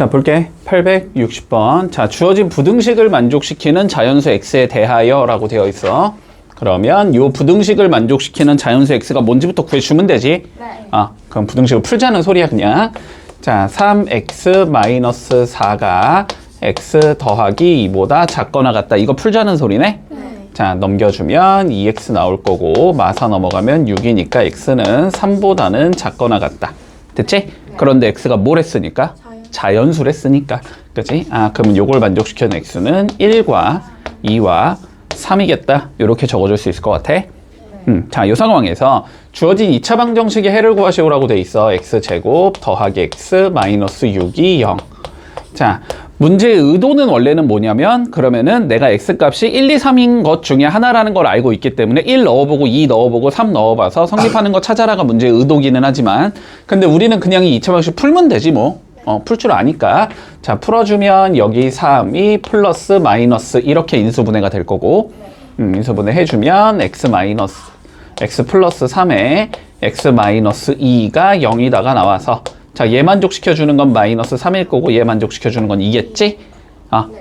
자, 볼게. 860번. 자, 주어진 부등식을 만족시키는 자연수 x에 대하여 라고 되어 있어. 그러면 요 부등식을 만족시키는 자연수 x가 뭔지부터 구해주면 되지? 네. 그럼 부등식을 풀자는 소리야, 그냥. 자, 3x-4가 x 더하기 2보다 작거나 같다. 이거 풀자는 소리네? 네. 자, 넘겨주면 2x 나올 거고, 마사 넘어가면 6이니까 x는 3보다는 작거나 같다. 됐지? 그런데 x가 뭘 했으니까? 자연수를 했으니까. 그치? 그러면 요걸 만족시키는 x는 1과 2와 3이겠다. 이렇게 적어줄 수 있을 것 같아. 자, 이 상황에서 주어진 2차 방정식의 해를 구하시오라고 돼 있어. x제곱 더하기 x 마이너스 6이 0. 자, 문제의 의도는 원래는 뭐냐면, 그러면은 내가 x값이 1, 2, 3인 것 중에 하나라는 걸 알고 있기 때문에 1 넣어보고 2 넣어보고 3 넣어봐서 성립하는 거 찾아라가 문제의 의도기는 하지만, 근데 우리는 그냥 이 2차 방정식 풀면 되지 뭐. 풀 줄 아니까. 자, 풀어주면 여기 3이 플러스 마이너스 이렇게 인수분해가 될 거고, 인수분해 해주면 x 플러스 3에 x 마이너스 2가 0이다가 나와서, 자, 얘 만족시켜주는 건 마이너스 3일 거고 얘 만족시켜주는 건 2겠지?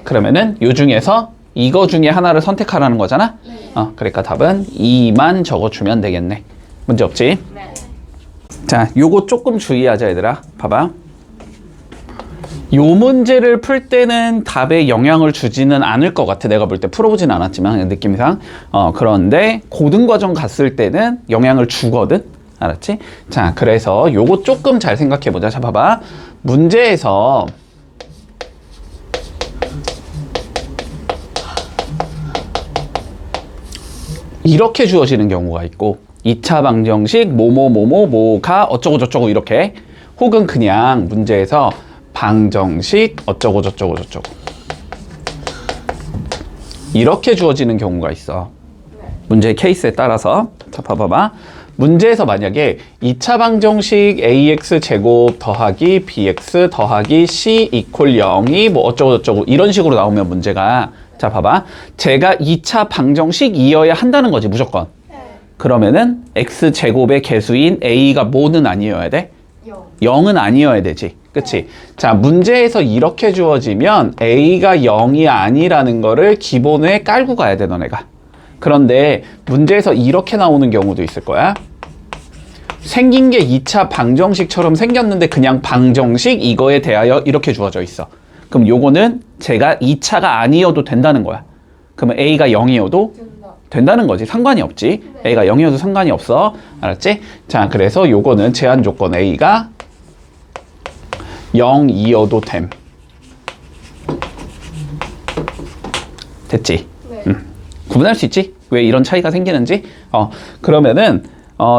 그러면은 요 중에서 이거 중에 하나를 선택하라는 거잖아? 그러니까 답은 2만 적어주면 되겠네. 문제 없지? 네. 자, 요거 조금 주의하자, 얘들아. 봐봐. 요 문제를 풀 때는 답에 영향을 주지는 않을 것 같아. 내가 볼 때 풀어보진 않았지만 느낌상. 그런데 고등과정 갔을 때는 영향을 주거든. 알았지? 자, 그래서 요거 조금 잘 생각해보자. 자, 봐봐. 문제에서 이렇게 주어지는 경우가 있고, 2차 방정식 뭐가 어쩌고저쩌고 이렇게, 혹은 그냥 문제에서 방정식 어쩌고저쩌고 이렇게 주어지는 경우가 있어. 문제의 케이스에 따라서. 자, 봐봐. 문제에서 만약에 2차 방정식 ax제곱 더하기 bx 더하기 c 이퀄 0이 뭐 어쩌고저쩌고 이런 식으로 나오면 문제가, 자, 봐봐. 제가 2차 방정식이어야 한다는 거지, 무조건. 그러면은 x제곱의 개수인 a가 뭐는 아니어야 돼? 0은 아니어야 되지. 그치? 자, 문제에서 이렇게 주어지면 a가 0이 아니라는 거를 기본에 깔고 가야 돼, 너네가. 그런데 문제에서 이렇게 나오는 경우도 있을 거야. 생긴 게 2차 방정식처럼 생겼는데 그냥 방정식 이거에 대하여 이렇게 주어져 있어. 그럼 요거는 제가 2차가 아니어도 된다는 거야. 그러면 a가 0이어도 된다는 거지. 상관이 없지. a가 0이어도 상관이 없어. 알았지? 자, 그래서 요거는 제한 조건 a가 0이어도 됨. 됐지? 네. 구분할 수 있지? 왜 이런 차이가 생기는지? 그러면은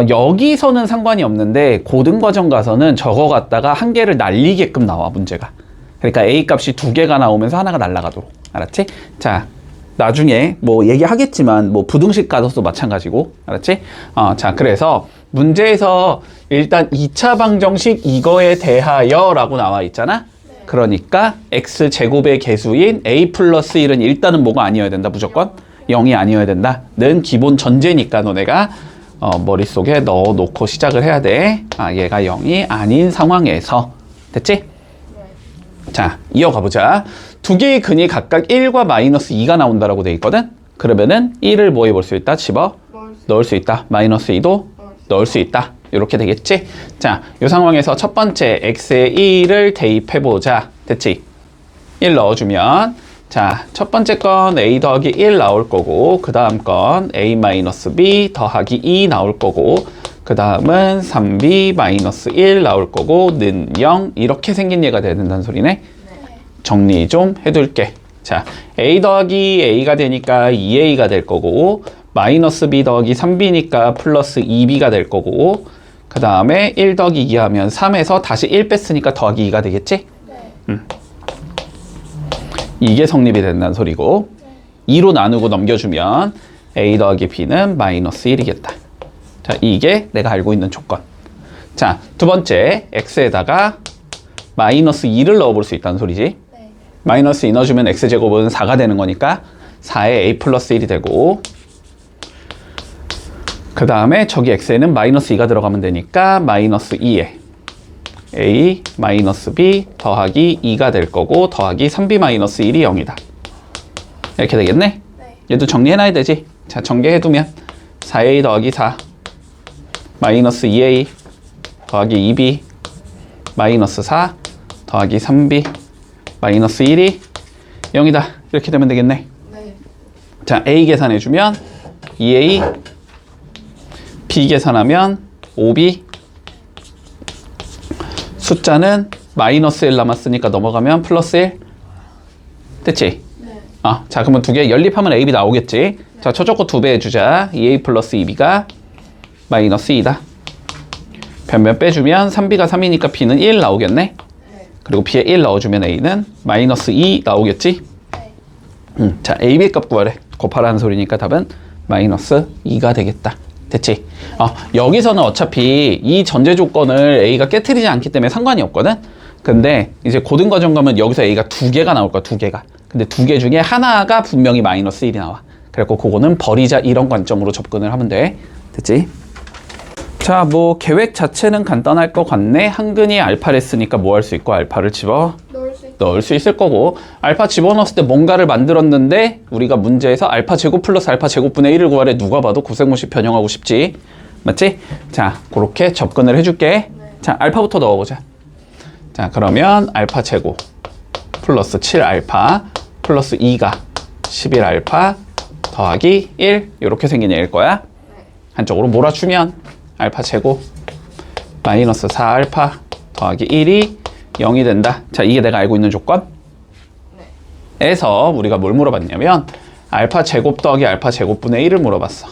여기서는 상관이 없는데 고등과정 가서는 저거 갖다가 한 개를 날리게끔 나와, 문제가. 그러니까 a 값이 두 개가 나오면서 하나가 날아가도록. 알았지? 자, 나중에 뭐 얘기하겠지만 뭐 부등식 가서도 마찬가지고. 알았지? 자, 그래서 문제에서 일단 2차 방정식 이거에 대하여 라고 나와 있잖아? 그러니까 x제곱의 개수인 a 플러스 1은 일단은 뭐가 아니어야 된다, 무조건? 0이 아니어야 된다는 기본 전제니까 너네가 머릿속에 넣어놓고 시작을 해야 돼. 얘가 0이 아닌 상황에서. 됐지? 자, 이어가보자. 두 개의 근이 각각 1과 마이너스 2가 나온다라고 돼 있거든? 그러면은 1을 뭐 해볼 수 있다? 집어 넣을 수 있다. 마이너스 2도 넣을 수 있다. 이렇게 되겠지? 자, 이 상황에서 첫 번째 x에 1을 대입해보자. 됐지? 1 넣어주면, 자, 첫 번째 건 a 더하기 1 나올 거고, 그 다음 건 a 마이너스 b 더하기 2 나올 거고, 그 다음은 3b 마이너스 1 나올 거고, 는 0 이렇게 생긴 얘가 돼야 된다는 소리네. 정리 좀 해둘게. 자, a 더하기 a가 되니까 2a가 될 거고, 마이너스 b 더하기 3b니까 플러스 2b가 될 거고, 그 다음에 1 더하기 2 하면 3에서 다시 1 뺐으니까 더하기 2가 되겠지? 이게 성립이 된다는 소리고, 2로 나누고 넘겨주면 a 더하기 b는 마이너스 1이겠다. 자, 이게 내가 알고 있는 조건. 자, 두 번째 x에다가 마이너스 2를 넣어볼 수 있다는 소리지. 마이너스 2 넣어주면 x제곱은 4가 되는 거니까 4에 a 플러스 1이 되고, 그 다음에 저기 x에는 마이너스 2가 들어가면 되니까 마이너스 2에 A 마이너스 B 더하기 2가 될 거고 더하기 3B 마이너스 1이 0이다. 이렇게 되겠네? 네. 얘도 정리해놔야 되지. 자, 전개해두면 4A 더하기 4 마이너스 2A 더하기 2B 마이너스 4 더하기 3B 마이너스 1이 0이다. 이렇게 되면 되겠네. 네. 자, A 계산해주면 2A, B 계산하면 5B, 숫자는 마이너스 1 남았으니까 넘어가면 플러스 1. 됐지? 네. 자, 그러면 두 개 연립하면 A, B 나오겠지? 자, 저쪽 거 2배 해주자. 2A 플러스 2B가 마이너스 2다. 변변 빼주면 3B가 3이니까 B는 1 나오겠네? 네. 그리고 B에 1 넣어주면 A는 마이너스 2 나오겠지? 네. 자, A, B 값 구하래. 곱하라는 소리니까 답은 마이너스 2가 되겠다. 됐지? 여기서는 어차피 이 전제 조건을 A가 깨트리지 않기 때문에 상관이 없거든? 근데 이제 고등과정 가면 여기서 A가 두 개가 나올 거야, 두 개가. 근데 두 개 중에 하나가 분명히 마이너스 1이 나와. 그래갖고 그거는 버리자 이런 관점으로 접근을 하면 돼. 됐지? 자, 뭐 계획 자체는 간단할 것 같네. 한근이 알파를 했으니까 뭐 할 수 있고 알파를 넣을 수 있을 거고 알파 집어넣었을 때 뭔가를 만들었는데 우리가 문제에서 알파 제곱 플러스 알파 제곱분의 1을 구하래. 누가 봐도 고생모식 변형하고 싶지. 맞지? 자, 그렇게 접근을 해줄게. 네. 자, 알파부터 넣어보자. 자, 그러면 알파 제곱 플러스 7알파 플러스 2가 11알파 더하기 1 이렇게 생긴 애일 거야. 네. 한쪽으로 몰아주면 알파 제곱 마이너스 4알파 더하기 1이 0이 된다. 자, 이게 내가 알고 있는 조건? 네. 에서 우리가 뭘 물어봤냐면 알파 제곱 더하기 알파 제곱분의 1을 물어봤어.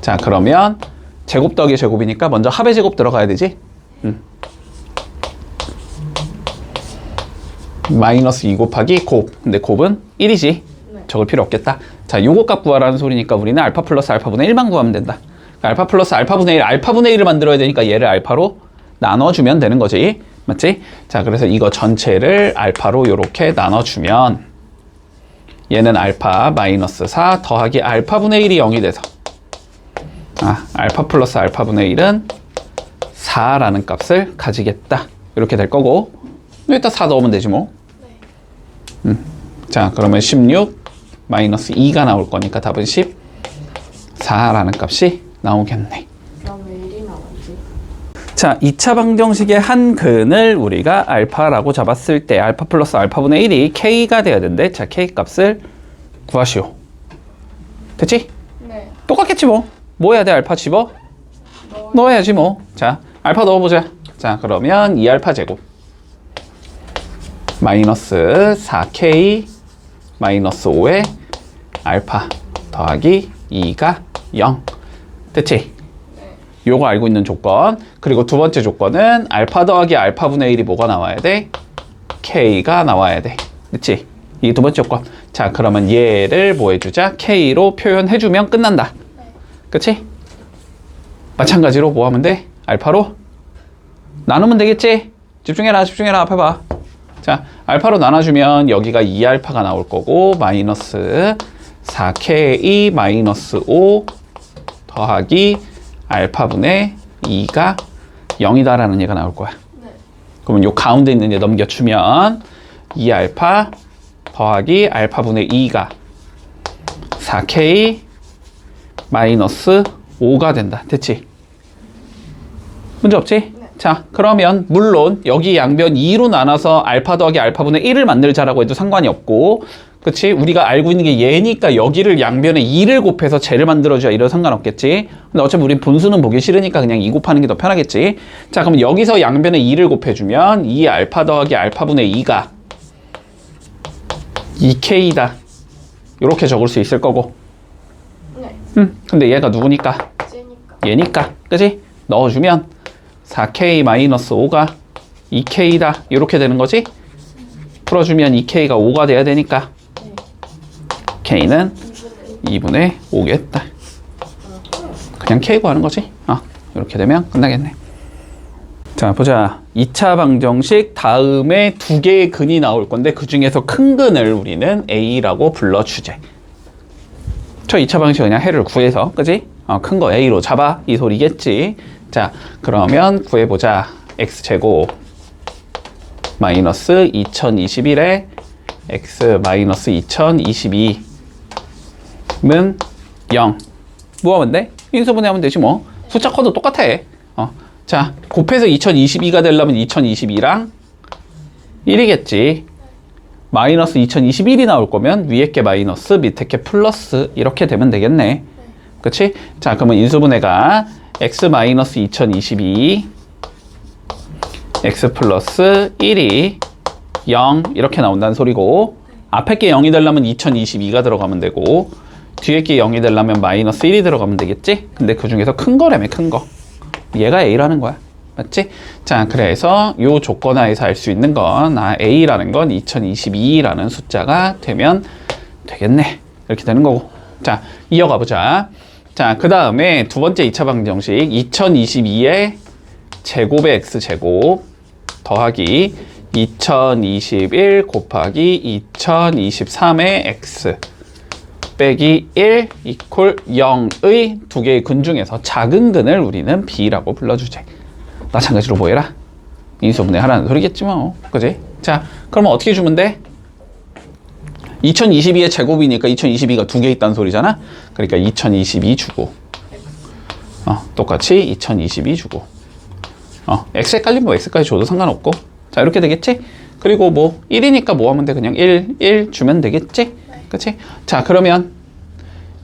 자, 그러면 제곱 더하기 제곱이니까 먼저 합의 제곱 들어가야 되지? 마이너스 2 곱하기 곱. 근데 곱은 1이지. 네. 적을 필요 없겠다. 자, 요거 값 구하라는 소리니까 우리는 알파 플러스 알파분의 1만 구하면 된다. 그러니까 알파 플러스 알파분의 1, 알파분의 1을 만들어야 되니까 얘를 알파로 나눠주면 되는 거지. 맞지? 자, 그래서 이거 전체를 알파로 이렇게 나눠주면 얘는 알파 마이너스 4 더하기 알파분의 1이 0이 돼서 알파 플러스 알파분의 1은 4라는 값을 가지겠다. 이렇게 될 거고 여기다 4 넣으면 되지 뭐. 네. 자, 그러면 16 마이너스 2가 나올 거니까 답은 14라는 값이 나오겠네. 그럼 왜 1이 나오지? 자, 2차 방정식의 한 근을 우리가 알파라고 잡았을 때 알파 플러스 알파분의 1이 K가 돼야 되는데 자, K 값을 구하시오. 됐지? 네. 똑같겠지 뭐. 뭐 해야 돼? 알파 집어? 넣어야지 뭐. 자, 알파 넣어보자. 자, 그러면 2알파 제곱 마이너스 4K 마이너스 5에 알파 더하기 2가 0. 됐지? 요거 알고 있는 조건. 그리고 두 번째 조건은 알파 더하기 알파분의 1이 뭐가 나와야 돼? K가 나와야 돼. 그치? 이게 두 번째 조건. 자, 그러면 얘를 뭐 해주자? K로 표현해주면 끝난다. 그치? 마찬가지로 뭐 하면 돼? 알파로 나누면 되겠지? 집중해라, 집중해라. 앞에 봐. 자, 알파로 나눠주면 여기가 2알파가 나올 거고 마이너스 4K 마이너스 5 더하기 알파분의 2가 0이다라는 얘가 나올 거야. 네. 그러면 요 가운데 있는 얘 넘겨주면 2알파 더하기 알파분의 2가 4K 마이너스 5가 된다. 됐지? 문제 없지? 네. 자, 그러면 물론 여기 양변 2로 나눠서 알파 더하기 알파분의 1을 만들자라고 해도 상관이 없고 그치? 우리가 알고 있는 게 얘니까 여기를 양변에 2를 곱해서 쟤를 만들어줘야 이런 상관없겠지? 근데 어차피 우리 분수는 보기 싫으니까 그냥 2 곱하는 게 더 편하겠지? 자, 그럼 여기서 양변에 2를 곱해주면 2 알파 더하기 알파분의 2가 2K다. 이렇게 적을 수 있을 거고. 네. 근데 얘가 누구니까? 쟤니까. 얘니까. 그치? 넣어주면 4K 마이너스 5가 2K다. 이렇게 되는 거지? 풀어주면 2K가 5가 돼야 되니까 네. K는 2분의 5겠다. 그냥 K 구하는 거지? 이렇게 되면 끝나겠네. 자, 보자. 2차 방정식 다음에 두 개의 근이 나올 건데 그 중에서 큰 근을 우리는 A라고 불러주제. 저 2차 방식 그냥 해를 구해서, 그지? 큰 거 A로 잡아. 이 소리겠지. 자, 그러면 구해보자. x제곱 마이너스 2021에 x 마이너스 2022는 0. 뭐 하면 돼? 인수분해하면 되지 뭐. 숫자 커도 똑같아. 자, 곱해서 2022가 되려면 2022랑 1이겠지. 마이너스 2021이 나올 거면 위에 게 마이너스, 밑에 게 플러스 이렇게 되면 되겠네. 그치? 자, 그러면 인수분해가 x 마이너스 2022 x 플러스 1이 0 이렇게 나온다는 소리고, 앞에 게 0이 되려면 2022가 들어가면 되고 뒤에 게 0이 되려면 마이너스 1이 들어가면 되겠지? 근데 그 중에서 큰 거라며, 큰 거. 얘가 A라는 거야. 맞지? 자, 그래서 요 조건 하에서 알 수 있는 건 A라는 건 2022라는 숫자가 되면 되겠네. 이렇게 되는 거고. 자, 이어가 보자. 자, 그 다음에 두 번째 2차 방정식 2022의 제곱의 x제곱 더하기 2021 곱하기 2023의 x 빼기 1 이퀄 0의 두 개의 근 중에서 작은 근을 우리는 b라고 불러주지. 마찬가지로 뭐 해라? 인수분해 하라는 소리겠지 뭐. 그지? 자, 그러면 어떻게 주면 돼? 2022의 제곱이니까 2022가 두 개 있다는 소리잖아? 그러니까 2022 주고 똑같이 2022 주고 x 헷갈리면 뭐 x까지 줘도 상관없고. 자, 이렇게 되겠지? 그리고 뭐 1이니까 뭐 하면 돼? 그냥 1 주면 되겠지? 그치? 자, 그러면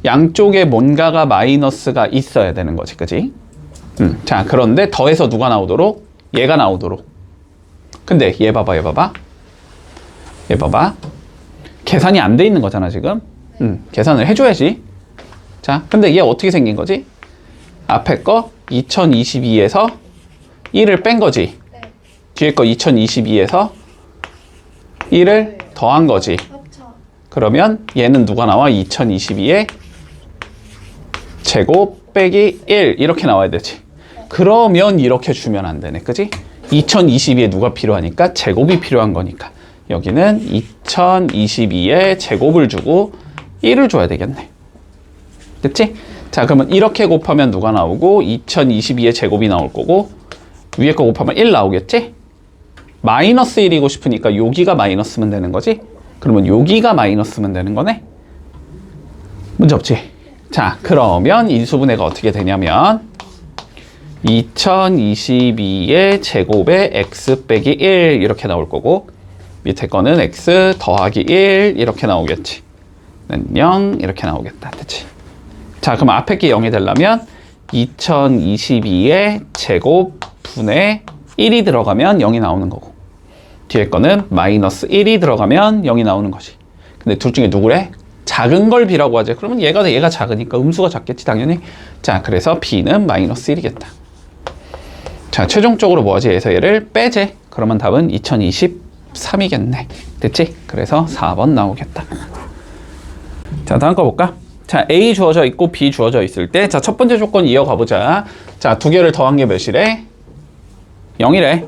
양쪽에 뭔가가 마이너스가 있어야 되는 거지. 그치? 자, 그런데 더해서 누가 나오도록? 얘가 나오도록. 근데 얘 봐봐, 얘 봐봐. 얘 봐봐. 계산이 안 돼 있는 거잖아, 지금. 계산을 해줘야지. 자, 근데 얘 어떻게 생긴 거지? 앞에 거 2022에서 1을 뺀 거지. 뒤에 거 2022에서 1을 더한 거지. 그러면 얘는 누가 나와? 2022에 제곱 빼기 1 이렇게 나와야 되지. 그러면 이렇게 주면 안 되네. 그지? 2022에 누가 필요하니까? 제곱이 필요한 거니까. 여기는 2022에 제곱을 주고 1을 줘야 되겠네. 됐지? 자, 그러면 이렇게 곱하면 누가 나오고 2022에 제곱이 나올 거고 위에 거 곱하면 1 나오겠지? 마이너스 1이고 싶으니까 여기가 마이너스면 되는 거지? 그러면 여기가 마이너스면 되는 거네? 문제 없지? 자, 그러면 인수분해가 어떻게 되냐면 2022의 제곱에 x 빼기 1 이렇게 나올 거고 밑에 거는 x 더하기 1 이렇게 나오겠지. 0 이렇게 나오겠다. 됐지? 자, 그럼 앞에 게 0이 되려면 2022의 제곱 분의 1이 들어가면 0이 나오는 거고 뒤에 거는 마이너스 1이 들어가면 0이 나오는 거지. 근데 둘 중에 누구래? 작은 걸 b라고 하지. 그러면 얘가 작으니까 음수가 작겠지, 당연히. 자, 그래서 b는 마이너스 1이겠다. 자, 최종적으로 뭐 하지? 에서 얘를 빼지. 그러면 답은 2023이겠네. 됐지? 그래서 4번 나오겠다. 자, 다음 거 볼까? 자, A 주어져 있고 B 주어져 있을 때, 자, 첫 번째 조건 이어가 보자. 자, 두 개를 더한 게 몇이래? 0이래.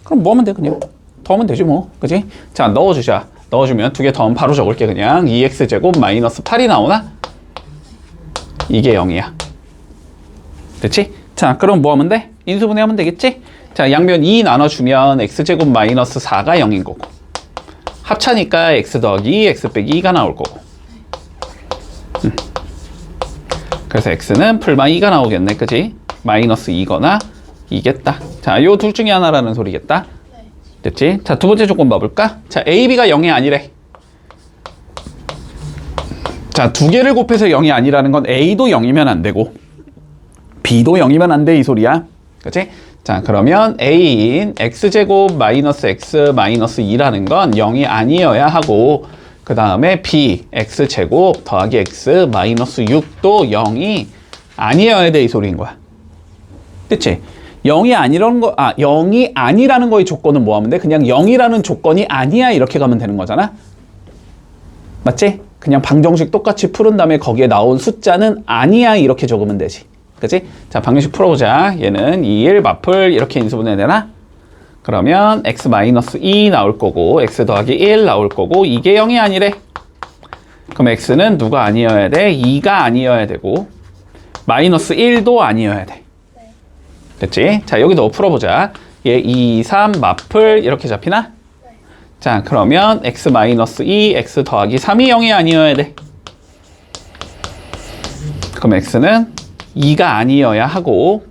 그럼 뭐 하면 돼, 그냥? 더하면 되지 뭐. 그지? 자, 넣어주자. 넣어주면 두 개 더하면 바로 적을게, 그냥. 2x제곱 마이너스 8이 나오나? 이게 0이야. 됐지? 자, 그럼 뭐 하면 돼? 인수분해 하면 되겠지? 자, 양면 2 나눠주면 x제곱 마이너스 4가 0인 거고 합차니까 x 더하기 x 빼기 2가 나올 거고 그래서 x는 풀마 2가 나오겠네. 그지? 마이너스 2거나 2겠다. 자, 요 둘 중에 하나라는 소리겠다. 됐지? 자, 두 번째 조건 봐볼까? 자, a, b가 0이 아니래. 자, 두 개를 곱해서 0이 아니라는 건 a도 0이면 안 되고 b도 0이면 안 돼, 이 소리야. 그치? 자, 그러면 a인 x제곱 마이너스 x 마이너스 2라는 건 0이 아니어야 하고 그 다음에 b x제곱 더하기 x 마이너스 6도 0이 아니어야 돼, 이 소리인 거야. 그치? 0이 아니라는 거, 0이 아니라는 거의 조건은 뭐 하면 돼? 그냥 0이라는 조건이 아니야, 이렇게 가면 되는 거잖아? 맞지? 그냥 방정식 똑같이 푸른 다음에 거기에 나온 숫자는 아니야, 이렇게 적으면 되지. 그치? 자, 방정식 풀어보자. 얘는 2일 마플 이렇게 인수분해 되나? 그러면 x 마이너스 2 나올 거고 x 더하기 1 나올 거고 이게 0이 아니래. 그럼 x는 누가 아니어야 돼? 2가 아니어야 되고 마이너스 1도 아니어야 돼. 됐지? 자, 여기도 풀어보자. 얘 2, 3 마플 이렇게 잡히나? 자, 그러면 x-2, x 더하기 3이 0이 아니어야 돼. 그럼 x는 2가 아니어야 하고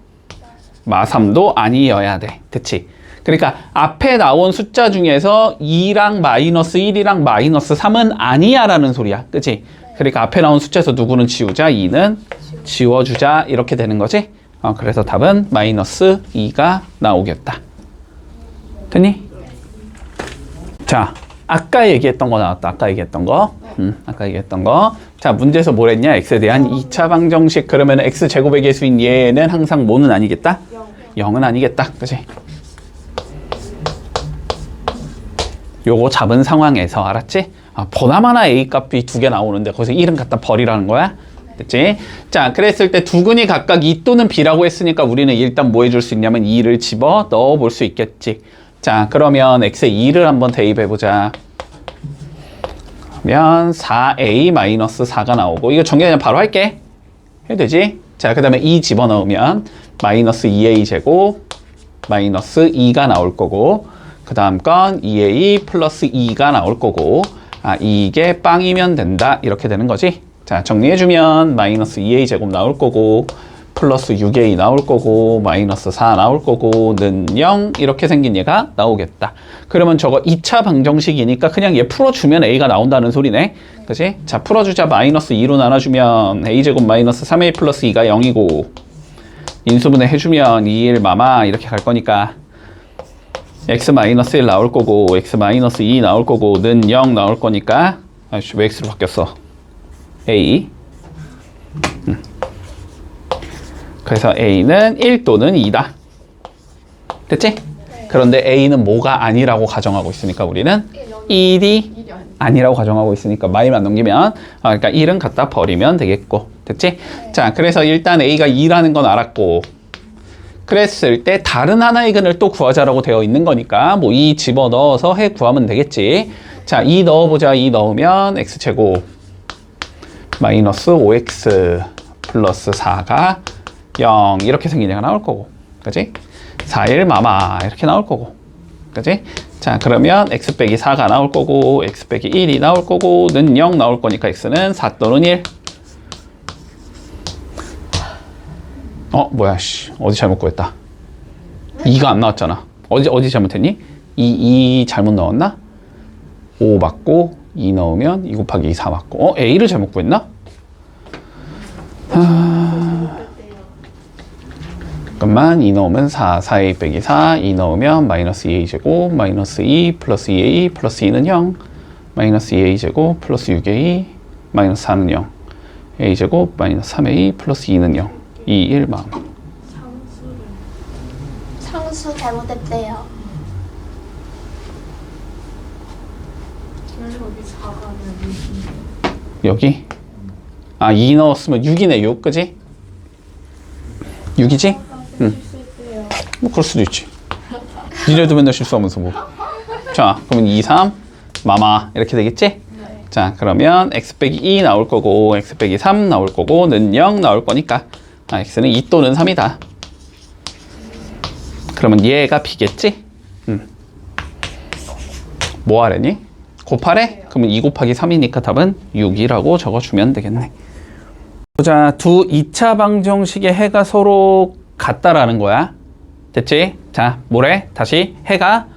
마3도 아니어야 돼. 됐지? 그러니까 앞에 나온 숫자 중에서 2랑 마이너스 1이랑 마이너스 3은 아니야 라는 소리야. 그치? 그러니까 앞에 나온 숫자에서 누구는 지우자, 2는 지워주자 이렇게 되는 거지? 그래서 답은 마이너스 2가 나오겠다. 됐니? 자, 아까 얘기했던 거 나왔다. 아까 얘기했던 거. 아까 얘기했던 거. 자, 문제에서 뭘 했냐? x에 대한 2차 방정식. 그러면 x제곱의 개수인 얘는 항상 뭐는 아니겠다? 0은 아니겠다. 그치? 요거 잡은 상황에서 알았지? 보나마나 a 값이 두 개 나오는데 거기서 1은 갖다 버리라는 거야. 됐지? 자, 그랬을 때 두 근이 각각 2 또는 b라고 했으니까 우리는 일단 뭐 해줄 수 있냐면 2를 집어 넣어 볼 수 있겠지. 자, 그러면 x에 2를 한번 대입해보자. 그러면 4a-4가 나오고, 이거 정리 그냥 바로 할게. 해도 되지? 자, 그 다음에 2 집어넣으면 마이너스 2a 제곱 마이너스 2가 나올 거고, 그 다음 건 2a 플러스 2가 나올 거고, 이게 빵이면 된다 이렇게 되는 거지. 자, 정리해주면 마이너스 2a 제곱 나올 거고, 플러스 6a 나올 거고, 마이너스 4 나올 거고, 는 0 이렇게 생긴 얘가 나오겠다. 그러면 저거 2차 방정식이니까 그냥 얘 풀어주면 a가 나온다는 소리네. 그치? 자, 풀어주자. 마이너스 2로 나눠주면 a 제곱 마이너스 3a 플러스 2가 0이고, 인수분해 해주면 2, 1 마마 이렇게 갈 거니까 x 마이너스 1 나올 거고, x 마이너스 2 나올 거고, 는 0 나올 거니까, 아이씨, 왜 x로 바뀌었어? a. 그래서 a는 1 또는 2다. 됐지? 그런데 a는 뭐가 아니라고 가정하고 있으니까 우리는 1이 아니라고 가정하고 있으니까 마이만 넘기면, 그러니까 1은 갖다 버리면 되겠고. 됐지? 자, 그래서 일단 a가 2라는 건 알았고, 그랬을 때 다른 하나의 근을 또 구하자라고 되어 있는 거니까 뭐 2 집어넣어서 해 구하면 되겠지. 자, 2 넣어보자. 2 넣으면 x제곱 마이너스 5x 플러스 4가 0 이렇게 생긴 얘가 나올 거고, 그치? 4, 1 마마 이렇게 나올 거고, 그치? 자, 그러면 x 빼기 4가 나올 거고, x 빼기 1이 나올 거고, 는 0 나올 거니까 x는 4 또는 1. 뭐야, 씨. 어디 잘못 구했다. 2가 안 나왔잖아. 어디 잘못했니? 2 잘못 넣었나? 5 맞고, 2 넣으면 2 곱하기 2, 4 맞고. a를 잘못 구했나? 잠깐만. 2 넣으면 4, 4a 빼기 4, 2 넣으면 마이너스 2a 제곱, 마이너스 2 플러스 2a 플러스 2는 0, 마이너스 2a 제곱 플러스 6a, 마이너스 4는 0, a 제곱 마이너스 3a 플러스 2는 0, 2, 1 마음. 상수 잘못했대요. 여기? 2 넣었으면 6이네, 6. 그지? 6이지? 응. 뭐, 그럴 수도 있지. 니네도 맨날 실수하면서 뭐. 자, 그러면 2, 3, 마마. 이렇게 되겠지? 자, 그러면 x 빼기 2 나올 거고, x 빼기 3 나올 거고, 는 0 나올 거니까, x는 2 또는 3이다. 그러면 얘가 b겠지? 뭐 하래니? 곱하래? 그러면 2 곱하기 3이니까 답은 6이라고 적어주면 되겠네. 자, 두 2차 방정식의 해가 서로 같다라는 거야. 됐지? 자, 뭐래? 다시 해가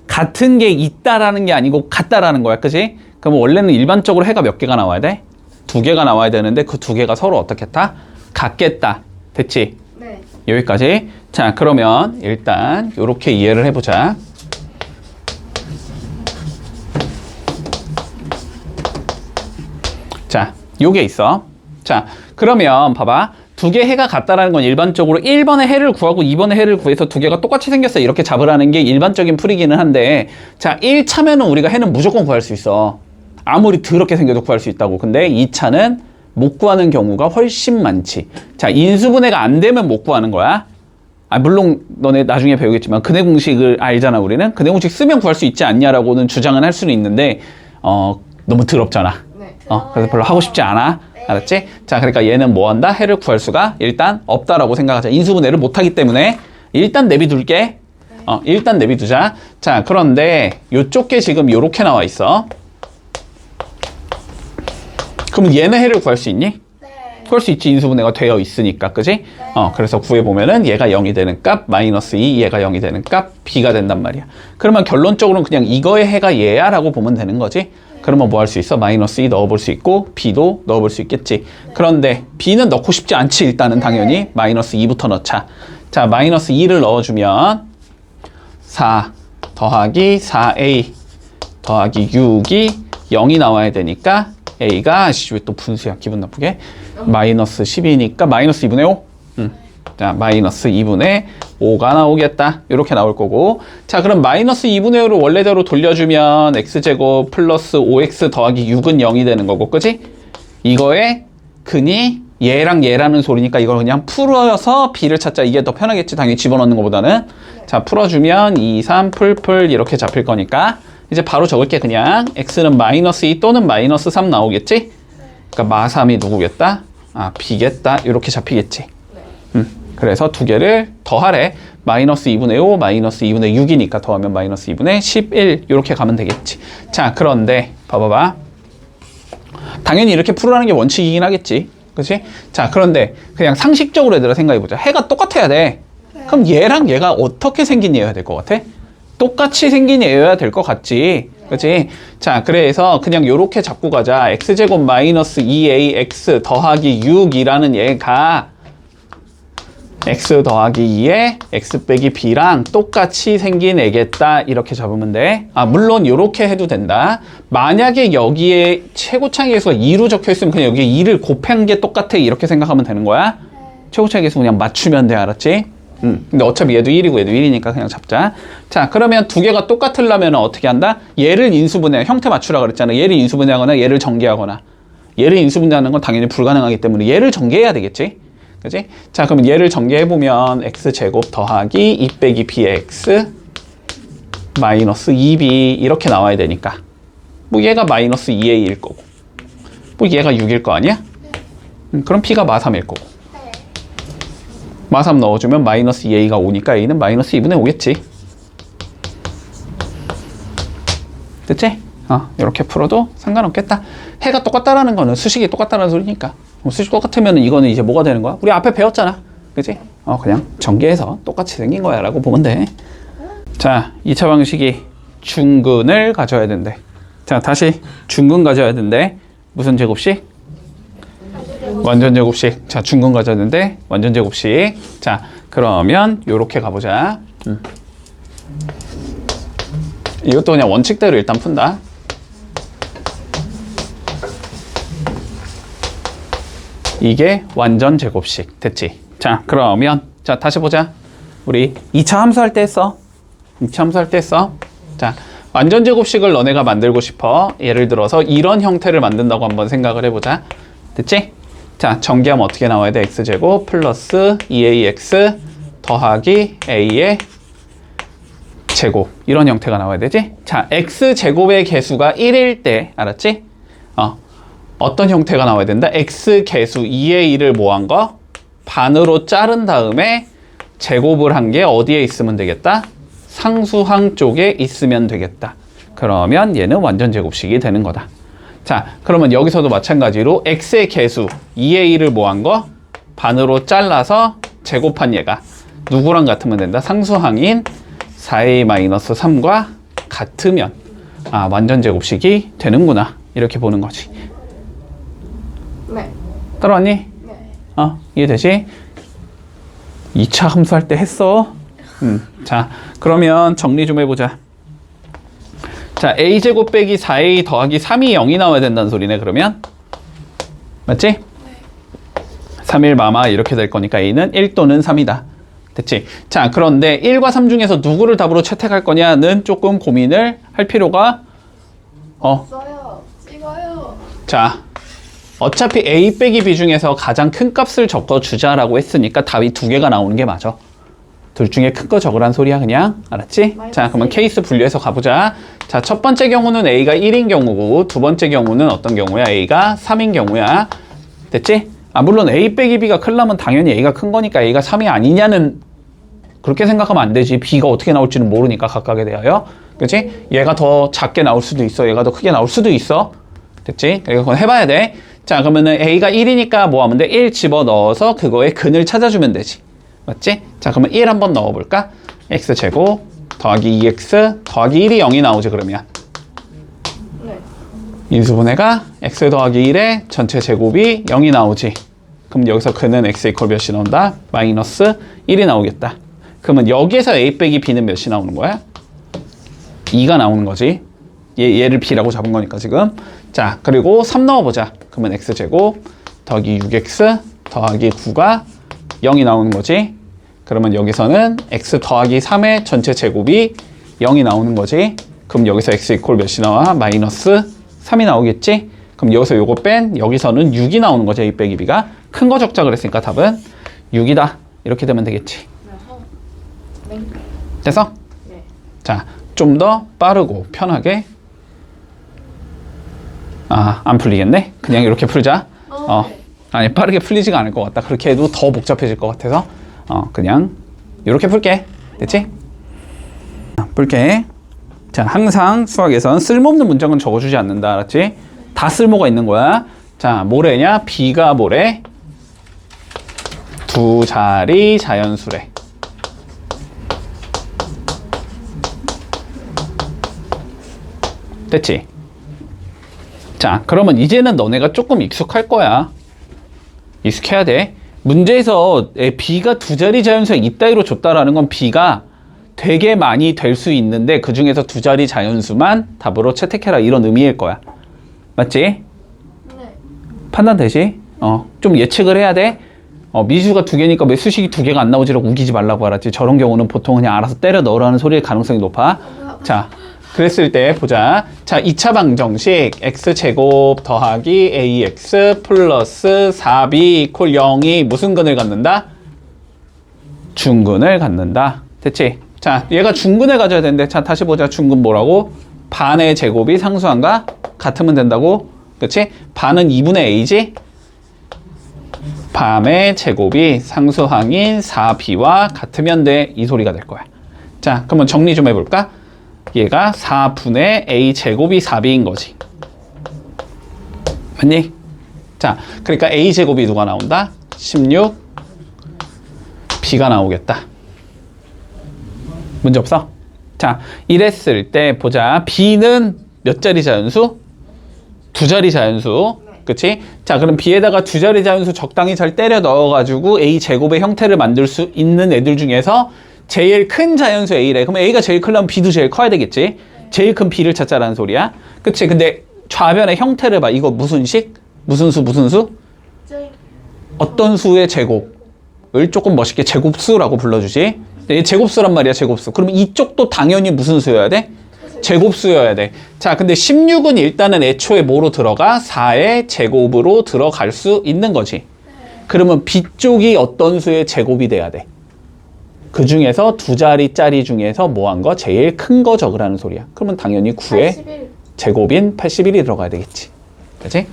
같은 게 있다라는 게 아니고 같다라는 거야. 그치? 그럼 원래는 일반적으로 해가 몇 개가 나와야 돼? 2개가 나와야 되는데 그 2개가 서로 어떻겠다? 같겠다. 됐지? 네. 여기까지. 자, 그러면 일단 이렇게 이해를 해보자. 자, 요게 있어. 자, 그러면 봐봐. 2개 해가 같다라는 건 일반적으로 1번의 해를 구하고 2번의 해를 구해서 2개가 똑같이 생겼어. 이렇게 잡으라는 게 일반적인 풀이기는 한데, 자, 1차면은 우리가 해는 무조건 구할 수 있어. 아무리 더럽게 생겨도 구할 수 있다고. 근데 2차는 못 구하는 경우가 훨씬 많지. 자, 인수분해가 안 되면 못 구하는 거야. 물론 너네 나중에 배우겠지만 근해 공식을 알잖아. 우리는 근해 공식 쓰면 구할 수 있지 않냐라고는 주장은 할 수는 있는데 너무 더럽잖아. 네. 그래서 별로 하고 싶지 않아. 알았지? 자, 그러니까 얘는 뭐 한다? 해를 구할 수가 일단 없다라고 생각하자. 인수분해를 못 하기 때문에 일단 내비둘게. 일단 내비두자. 자, 그런데 요쪽 게 지금 요렇게 나와 있어. 그럼 얘네 해를 구할 수 있니? 네. 구할 수 있지. 인수분해가 되어 있으니까. 그지? 그래서 구해보면은 얘가 0이 되는 값, 마이너스 2, 얘가 0이 되는 값, b가 된단 말이야. 그러면 결론적으로는 그냥 이거의 해가 얘야 라고 보면 되는 거지. 그러면 뭐 할 수 있어? 마이너스 2 넣어볼 수 있고 b도 넣어볼 수 있겠지. 그런데 b는 넣고 싶지 않지. 일단은 당연히 마이너스 2부터 넣자. 자, 마이너스 2를 넣어주면 4 더하기 4a 더하기 6이 0이 나와야 되니까 a가 왜 또 분수야 기분 나쁘게 마이너스 10이니까 마이너스 2분의 5 자, 마이너스 2분의 5가 나오겠다. 이렇게 나올 거고. 자, 그럼 마이너스 2분의 5를 원래대로 돌려주면 x제곱 플러스 5x 더하기 6은 0이 되는 거고, 그지? 이거에 근이 얘랑 얘라는 소리니까 이걸 그냥 풀어서 b를 찾자. 이게 더 편하겠지. 당연히 집어넣는 것보다는. 자, 풀어주면 2, 3, 풀 이렇게 잡힐 거니까 이제 바로 적을게. 그냥 x는 마이너스 2 또는 마이너스 3 나오겠지? 그러니까 마3이 누구겠다? b겠다. 이렇게 잡히겠지. 그래서 두 개를 더하래. 마이너스 2분의 5, 마이너스 2분의 6이니까 더하면 마이너스 2분의 11 이렇게 가면 되겠지. 자, 그런데 봐봐봐. 당연히 이렇게 풀으라는 게 원칙이긴 하겠지. 그치? 자, 그런데 그냥 상식적으로 얘들아 생각해보자. 해가 똑같아야 돼. 그럼 얘랑 얘가 어떻게 생긴 애여야 될 것 같아? 똑같이 생긴 애여야 될 것 같지. 그치? 자, 그래서 그냥 요렇게 잡고 가자. x제곱 마이너스 2ax 더하기 6이라는 얘가 x 더하기 2에 x 빼기 b랑 똑같이 생긴 애겠다. 이렇게 잡으면 돼. 물론 이렇게 해도 된다. 만약에 여기에 최고차의 계수가 2로 적혀 있으면 그냥 여기에 2를 곱한 게 똑같아. 이렇게 생각하면 되는 거야. 최고차의 계수 그냥 맞추면 돼. 알았지? 근데 어차피 얘도 1이고 얘도 1이니까 그냥 잡자. 자, 그러면 두 개가 똑같으려면 어떻게 한다? 얘를 인수분해, 형태 맞추라 그랬잖아. 얘를 인수분해하거나 얘를 전개하거나. 얘를 인수분해하는 건 당연히 불가능하기 때문에 얘를 전개해야 되겠지? 그지? 자, 그럼 얘를 전개해보면 x제곱 더하기 2 빼기 bx 마이너스 2b 이렇게 나와야 되니까 뭐 얘가 마이너스 2a일 거고 뭐 얘가 6일 거 아니야? 그럼 p가 마3일 거고 마3 넣어주면 마이너스 2a가 5니까 a는 마이너스 2분의 5겠지. 됐지? 이렇게 풀어도 상관없겠다. 해가 똑같다라는 거는 수식이 똑같다라는 소리니까. 수식 똑같으면 이거는 이제 뭐가 되는 거야? 우리 앞에 배웠잖아. 그치? 그냥 전개해서 똑같이 생긴 거야 라고 보면 돼. 자, 2차 방식이 중근을 가져야 된대. 자, 다시 중근 가져야 된대. 무슨 제곱식? 완전 제곱식. 자, 중근 가져야 된대. 완전 제곱식. 자, 그러면 요렇게 가보자. 이것도 그냥 원칙대로 일단 푼다. 이게 완전 제곱식. 됐지? 자, 그러면 자, 다시 보자. 우리 2차 함수할 때 했어. 2차 함수할 때 했어. 자, 완전 제곱식을 너네가 만들고 싶어. 예를 들어서 이런 형태를 만든다고 한번 생각을 해보자. 됐지? 자, 전개하면 어떻게 나와야 돼? x제곱 플러스 2ax 더하기 a의 제곱. 이런 형태가 나와야 되지? 자, x제곱의 개수가 1일 때, 알았지? 어떤 형태가 나와야 된다? x 개수 2의 1을 뭐 한 거? 반으로 자른 다음에 제곱을 한 게 어디에 있으면 되겠다? 상수항 쪽에 있으면 되겠다. 그러면 얘는 완전 제곱식이 되는 거다. 자, 그러면 여기서도 마찬가지로 x의 개수 2의 1을 뭐 한 거? 반으로 잘라서 제곱한 얘가 누구랑 같으면 된다? 상수항인 4a-3과 같으면 완전 제곱식이 되는구나. 이렇게 보는 거지. 네. 따라왔니? 네. 이해되지? 2차 함수할 때 했어. 자, 그러면 정리 좀 해보자. 자, a제곱 빼기 4a 더하기 3이 0이 나와야 된다는 소리네, 그러면. 맞지? 네. 3일 마마 이렇게 될 거니까 a는 1 또는 3이다. 됐지? 자, 그런데 1과 3 중에서 누구를 답으로 채택할 거냐는 조금 고민을 할 필요가 써요. 찍어요. 자, 어차피 a 빼기 b 중에서 가장 큰 값을 적어주자라고 했으니까 답이 두 개가 나오는 게 맞아. 둘 중에 큰 거 적으란 소리야, 그냥. 알았지? 자, 그러면 케이스 분류해서 가보자. 자, 첫 번째 경우는 a가 1인 경우고 두 번째 경우는 어떤 경우야? a가 3인 경우야. 됐지? 물론 a 빼기 b가 크려면 당연히 a가 큰 거니까 a가 3이 아니냐는 그렇게 생각하면 안 되지. b가 어떻게 나올지는 모르니까 각각에 대하여. 그치? 얘가 더 작게 나올 수도 있어. 얘가 더 크게 나올 수도 있어. 됐지? 그건 해봐야 돼. 자, 그러면은 a가 1이니까 뭐 하면 돼? 1 집어넣어서 그거의 근을 찾아주면 되지. 맞지? 자, 그러면 1 한번 넣어볼까? x제곱 더하기 2x 더하기 1이 0이 나오지, 그러면. 네. 인수분해가 x 더하기 1의 전체 제곱이 0이 나오지. 그럼 여기서 근은 x 이퀄 몇이 나온다? 마이너스 1이 나오겠다. 그러면 여기에서 a 빼기 b는 몇이 나오는 거야? 2가 나오는 거지. 얘를 b라고 잡은 거니까 지금. 자, 그리고 3 넣어보자. 그러면 x제곱 더하기 6x 더하기 9가 0이 나오는 거지. 그러면 여기서는 x 더하기 3의 전체 제곱이 0이 나오는 거지. 그럼 여기서 x 이퀄 몇이 나와? 마이너스 3이 나오겠지? 그럼 여기서 요거 뺀 여기서는 6이 나오는 거지. a 빼기 b가. 큰 거 적자 그랬으니까 답은 6이다. 이렇게 되면 되겠지. 네. 됐어? 네. 자, 좀 더 빠르고 편하게. 아, 안 풀리겠네? 그냥 이렇게 풀자. 네. 아니, 빠르게 풀리지가 않을 것 같다. 그렇게 해도 더 복잡해질 것 같아서. 그냥 이렇게 풀게. 됐지? 풀게. 자, 항상 수학에선 쓸모없는 문장은 적어주지 않는다. 알았지? 다 쓸모가 있는 거야. 자, 뭐래냐? b가 뭐래? 두 자리 자연수래. 됐지? 자, 그러면 이제는 너네가 조금 익숙할 거야. 익숙해야 돼. 문제에서 b가 두 자리 자연수에 이따위로 줬다라는 건 b가 되게 많이 될 수 있는데 그 중에서 두 자리 자연수만 답으로 채택해라 이런 의미일 거야. 맞지? 네. 판단되지? 좀 예측을 해야 돼. 미수가 두 개니까 왜 수식이 두 개가 안 나오지라고 우기지 말라고 알았지. 저런 경우는 보통 그냥 알아서 때려 넣으라는 소리일 가능성이 높아. 자, 그랬을 때 보자. 자, 2차 방정식 x제곱 더하기 ax 플러스 4b 이퀄 0이 무슨 근을 갖는다? 중근을 갖는다. 됐지? 자, 얘가 중근을 가져야 되는데 자, 다시 보자. 중근 뭐라고? 반의 제곱이 상수항과 같으면 된다고? 그치? 반은 2분의 a지? 반의 제곱이 상수항인 4b와 같으면 돼. 이 소리가 될 거야. 자, 그러면 정리 좀 해볼까? 얘가 4분의 a 제곱이 4b인 거지. 맞니? 자, 그러니까 a 제곱이 누가 나온다? 16 b가 나오겠다. 문제 없어? 자, 이랬을 때 보자. b는 몇 자리 자연수? 두 자리 자연수. 그치? 자, 그럼 b에다가 두 자리 자연수 적당히 잘 때려 넣어가지고 a 제곱의 형태를 만들 수 있는 애들 중에서 제일 큰 자연수 a래. 그럼 a가 제일 크려면 b도 제일 커야 되겠지? 제일 큰 b를 찾자라는 소리야. 그치? 근데 좌변의 형태를 봐. 이거 무슨 식? 무슨 수? 무슨 수? 어떤 수의 제곱을 조금 멋있게 제곱수라고 불러주지. 얘 제곱수란 말이야. 제곱수. 그러면 이쪽도 당연히 무슨 수여야 돼? 제곱수여야 돼. 자, 근데 16은 일단은 애초에 뭐로 들어가? 4의 제곱으로 들어갈 수 있는 거지. 그러면 B쪽이 어떤 수의 제곱이 돼야 돼? 그 중에서 두 자리짜리 중에서 뭐 한 거? 제일 큰 거 적으라는 소리야. 그러면 당연히 9의 81. 제곱인 81이 들어가야 되겠지. 그치?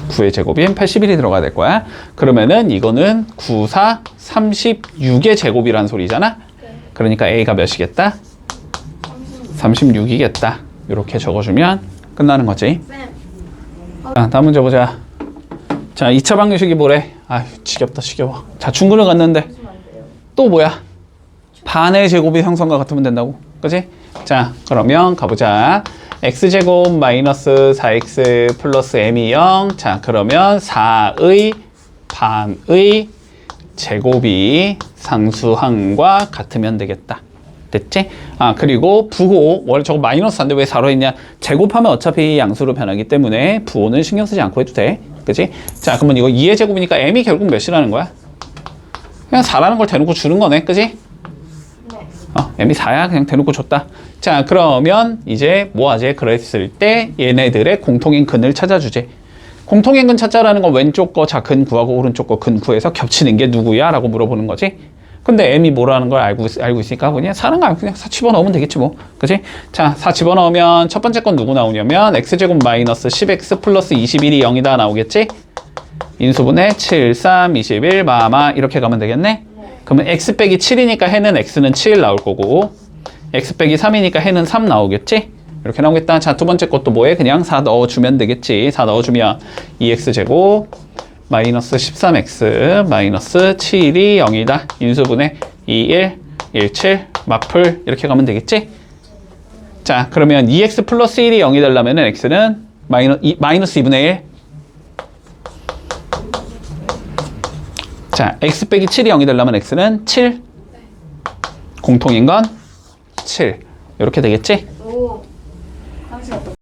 9의 제곱인 81이 들어가야 될 거야. 그러면은 이거는 9, 4, 36의 제곱이라는 소리잖아. 그러니까 A가 몇이겠다? 36이겠다. 이렇게 적어주면 끝나는 거지. 자, 다음 문제 보자. 자, 2차 방정식이 뭐래? 아휴, 지겹다, 지겨워. 자, 중근을 갔는데 또 뭐야? 반의 제곱이 상수항과 같으면 된다고. 그치? 자, 그러면 가보자. x제곱 마이너스 4x 플러스 m이 0. 자, 그러면 4의 반의 제곱이 상수항과 같으면 되겠다. 됐지? 아, 그리고 부호, 원래 저거 마이너스 안데 왜 4로 했냐? 제곱하면 어차피 양수로 변하기 때문에 부호는 신경 쓰지 않고 해도 돼. 그치? 자, 그러면 이거 2의 제곱이니까 m이 결국 몇이라는 거야? 그냥 4라는 걸 대놓고 주는 거네. 그치? m이 4야. 그냥 대놓고 줬다. 자, 그러면 이제 뭐 하지? 그랬을 때 얘네들의 공통인 근을 찾아주지. 공통인 근 찾자라는 건 왼쪽 거 자 근 구하고 오른쪽 거 근 구해서 겹치는 게 누구야? 라고 물어보는 거지. 근데 m이 뭐라는 걸 알고 있으니까 그냥 4는 거 그냥 4 집어넣으면 되겠지 뭐. 그치? 자, 4 집어넣으면 첫 번째 건 누구 나오냐면 x제곱 마이너스 10x 플러스 21이 0이다 나오겠지? 인수분해 7, 3, 21, 마마 이렇게 가면 되겠네? 그러면 x 빼기 7이니까 해는 x는 7 나올 거고 x 빼기 3이니까 해는 3 나오겠지? 이렇게 나오겠다. 자, 두 번째 것도 뭐해? 그냥 4 넣어주면 되겠지. 4 넣어주면 2x제곱 마이너스 13x 마이너스 7이 0이다. 인수분해 2, 1, 1, 7 마플 이렇게 가면 되겠지? 자, 그러면 2x 플러스 1이 0이 되려면 x는 마이너스 2분의 1. 자, x 빼기 7이 0이 되려면 x는 7. 공통인 건 7. 이렇게 되겠지? 오. 상식 어떻게?